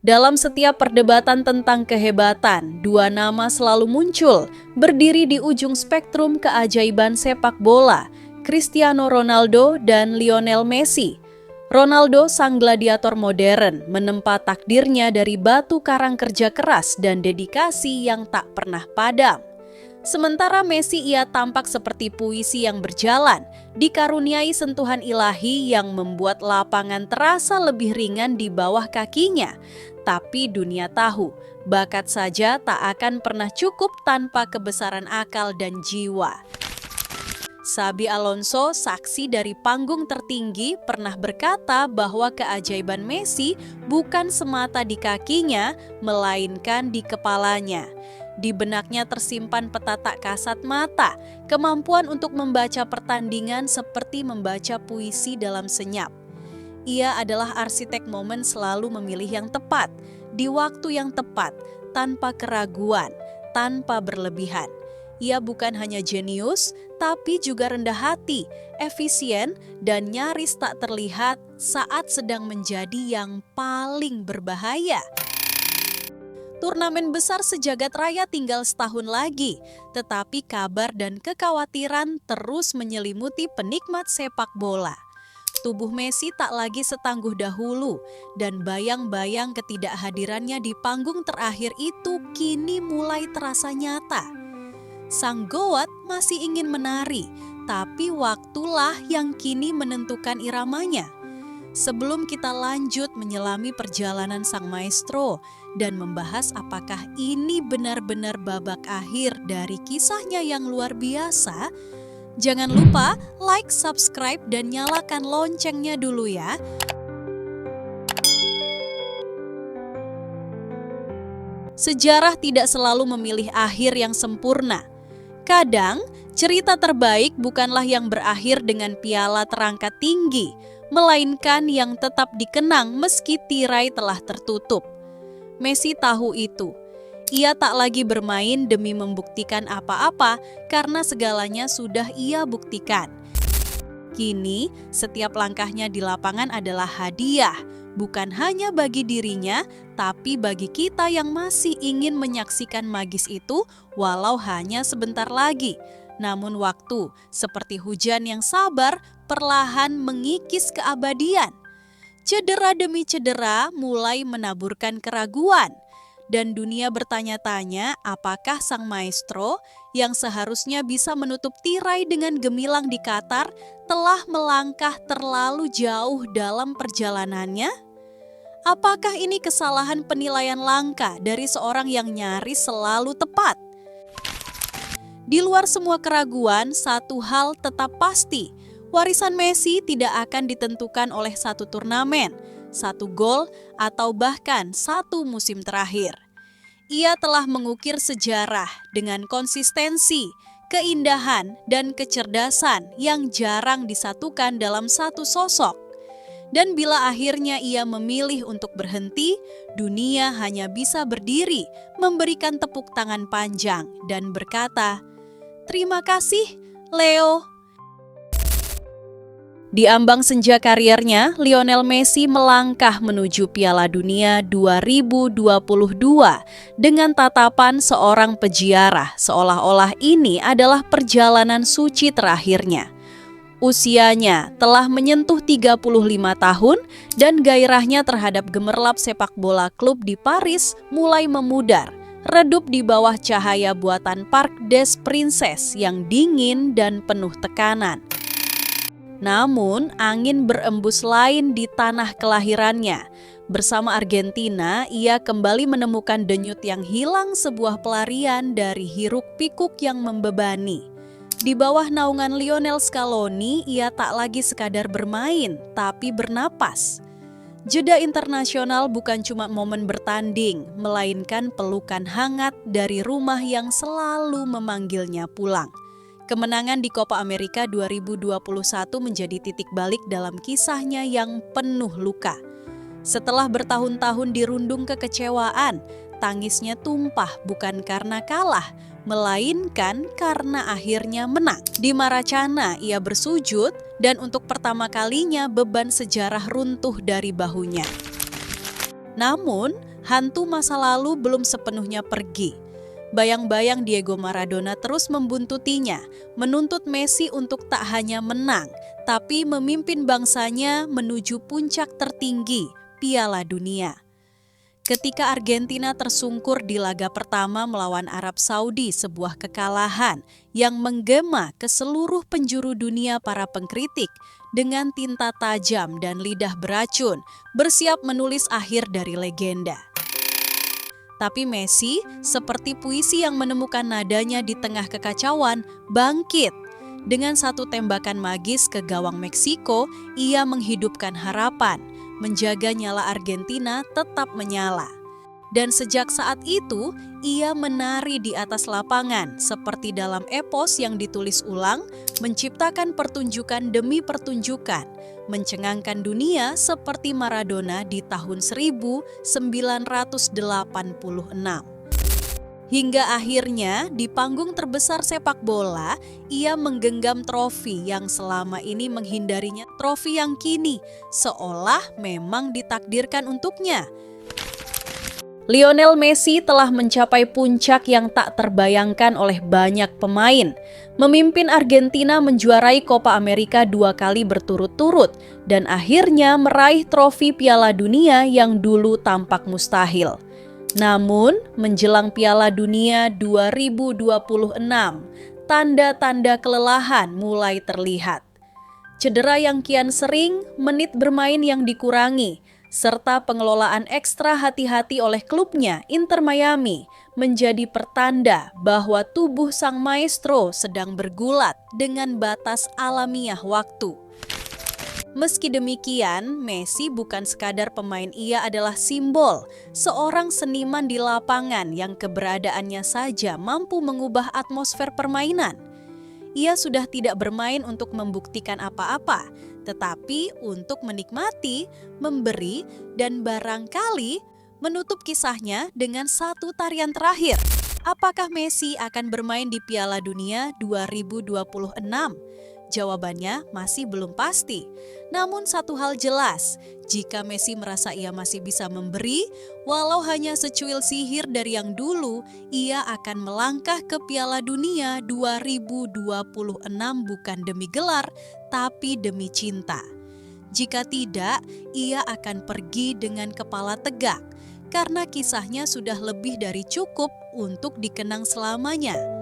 Dalam setiap perdebatan tentang kehebatan, dua nama selalu muncul, berdiri di ujung spektrum keajaiban sepak bola, Cristiano Ronaldo dan Lionel Messi. Ronaldo, sang gladiator modern, menempa takdirnya dari batu karang kerja keras dan dedikasi yang tak pernah padam. Sementara Messi ia tampak seperti puisi yang berjalan, dikaruniai sentuhan ilahi yang membuat lapangan terasa lebih ringan di bawah kakinya. Tapi dunia tahu, bakat saja tak akan pernah cukup tanpa kebesaran akal dan jiwa. Xabi Alonso, saksi dari panggung tertinggi, pernah berkata bahwa keajaiban Messi bukan semata di kakinya, melainkan di kepalanya. Di benaknya tersimpan peta tak kasat mata, kemampuan untuk membaca pertandingan seperti membaca puisi dalam senyap. Ia adalah arsitek momen, selalu memilih yang tepat, di waktu yang tepat, tanpa keraguan, tanpa berlebihan. Ia bukan hanya jenius, tapi juga rendah hati, efisien, dan nyaris tak terlihat saat sedang menjadi yang paling berbahaya. Turnamen besar sejagat raya tinggal setahun lagi, tetapi kabar dan kekhawatiran terus menyelimuti penikmat sepak bola. Tubuh Messi tak lagi setangguh dahulu, dan bayang-bayang ketidakhadirannya di panggung terakhir itu kini mulai terasa nyata. Sang goat masih ingin menari, tapi waktulah yang kini menentukan iramanya. Sebelum kita lanjut menyelami perjalanan sang maestro dan membahas apakah ini benar-benar babak akhir dari kisahnya yang luar biasa, jangan lupa like, subscribe, dan nyalakan loncengnya dulu ya. Sejarah tidak selalu memilih akhir yang sempurna. Kadang, cerita terbaik bukanlah yang berakhir dengan piala terangkat tinggi, melainkan yang tetap dikenang meski tirai telah tertutup. Messi tahu itu. Ia tak lagi bermain demi membuktikan apa-apa karena segalanya sudah ia buktikan. Kini, setiap langkahnya di lapangan adalah hadiah, bukan hanya bagi dirinya, tapi bagi kita yang masih ingin menyaksikan magis itu walau hanya sebentar lagi. Namun waktu, seperti hujan yang sabar, perlahan mengikis keabadian. Cedera demi cedera mulai menaburkan keraguan. Dan dunia bertanya-tanya apakah sang maestro yang seharusnya bisa menutup tirai dengan gemilang di Qatar telah melangkah terlalu jauh dalam perjalanannya? Apakah ini kesalahan penilaian langkah dari seorang yang nyaris selalu tepat? Di luar semua keraguan, satu hal tetap pasti. Warisan Messi tidak akan ditentukan oleh satu turnamen, satu gol, atau bahkan satu musim terakhir. Ia telah mengukir sejarah dengan konsistensi, keindahan, dan kecerdasan yang jarang disatukan dalam satu sosok. Dan bila akhirnya ia memilih untuk berhenti, dunia hanya bisa berdiri, memberikan tepuk tangan panjang, dan berkata, "Terima kasih, Leo." Di ambang senja kariernya, Lionel Messi melangkah menuju Piala Dunia 2022 dengan tatapan seorang peziarah, seolah-olah ini adalah perjalanan suci terakhirnya. Usianya telah menyentuh 35 tahun dan gairahnya terhadap gemerlap sepak bola klub di Paris mulai memudar, redup di bawah cahaya buatan Parc des Princes yang dingin dan penuh tekanan. Namun, angin berembus lain di tanah kelahirannya. Bersama Argentina, ia kembali menemukan denyut yang hilang, sebuah pelarian dari hiruk-pikuk yang membebani. Di bawah naungan Lionel Scaloni, ia tak lagi sekadar bermain, tapi bernapas. Jeda internasional bukan cuma momen bertanding, melainkan pelukan hangat dari rumah yang selalu memanggilnya pulang. Kemenangan di Copa America 2021 menjadi titik balik dalam kisahnya yang penuh luka. Setelah bertahun-tahun dirundung kekecewaan, tangisnya tumpah bukan karena kalah, melainkan karena akhirnya menang. Di Maracana ia bersujud dan untuk pertama kalinya beban sejarah runtuh dari bahunya. Namun, hantu masa lalu belum sepenuhnya pergi. Bayang-bayang Diego Maradona terus membuntutinya, menuntut Messi untuk tak hanya menang, tapi memimpin bangsanya menuju puncak tertinggi, Piala Dunia. Ketika Argentina tersungkur di laga pertama melawan Arab Saudi, sebuah kekalahan yang menggema ke seluruh penjuru dunia para pengkritik dengan tinta tajam dan lidah beracun, bersiap menulis akhir dari legenda. Tapi Messi, seperti puisi yang menemukan nadanya di tengah kekacauan, bangkit. Dengan satu tembakan magis ke gawang Meksiko, ia menghidupkan harapan, menjaga nyala Argentina tetap menyala. Dan sejak saat itu, ia menari di atas lapangan, seperti dalam epos yang ditulis ulang, menciptakan pertunjukan demi pertunjukan, mencengangkan dunia seperti Maradona di tahun 1986. Hingga akhirnya di panggung terbesar sepak bola, ia menggenggam trofi yang selama ini menghindarinya, trofi yang kini seolah memang ditakdirkan untuknya. Lionel Messi telah mencapai puncak yang tak terbayangkan oleh banyak pemain. Memimpin Argentina menjuarai Copa America 2 kali berturut-turut dan akhirnya meraih trofi Piala Dunia yang dulu tampak mustahil. Namun, menjelang Piala Dunia 2026, tanda-tanda kelelahan mulai terlihat. Cedera yang kian sering, menit bermain yang dikurangi, serta pengelolaan ekstra hati-hati oleh klubnya Inter Miami menjadi pertanda bahwa tubuh sang maestro sedang bergulat dengan batas alamiah waktu. Meski demikian, Messi bukan sekadar pemain, ia adalah simbol, seorang seniman di lapangan yang keberadaannya saja mampu mengubah atmosfer permainan. Ia sudah tidak bermain untuk membuktikan apa-apa, tetapi untuk menikmati, memberi, dan barangkali menutup kisahnya dengan satu tarian terakhir. Apakah Messi akan bermain di Piala Dunia 2026? Jawabannya masih belum pasti. Namun satu hal jelas, jika Messi merasa ia masih bisa memberi, walau hanya secuil sihir dari yang dulu, ia akan melangkah ke Piala Dunia 2026 bukan demi gelar, tapi demi cinta. Jika tidak, ia akan pergi dengan kepala tegak, karena kisahnya sudah lebih dari cukup untuk dikenang selamanya.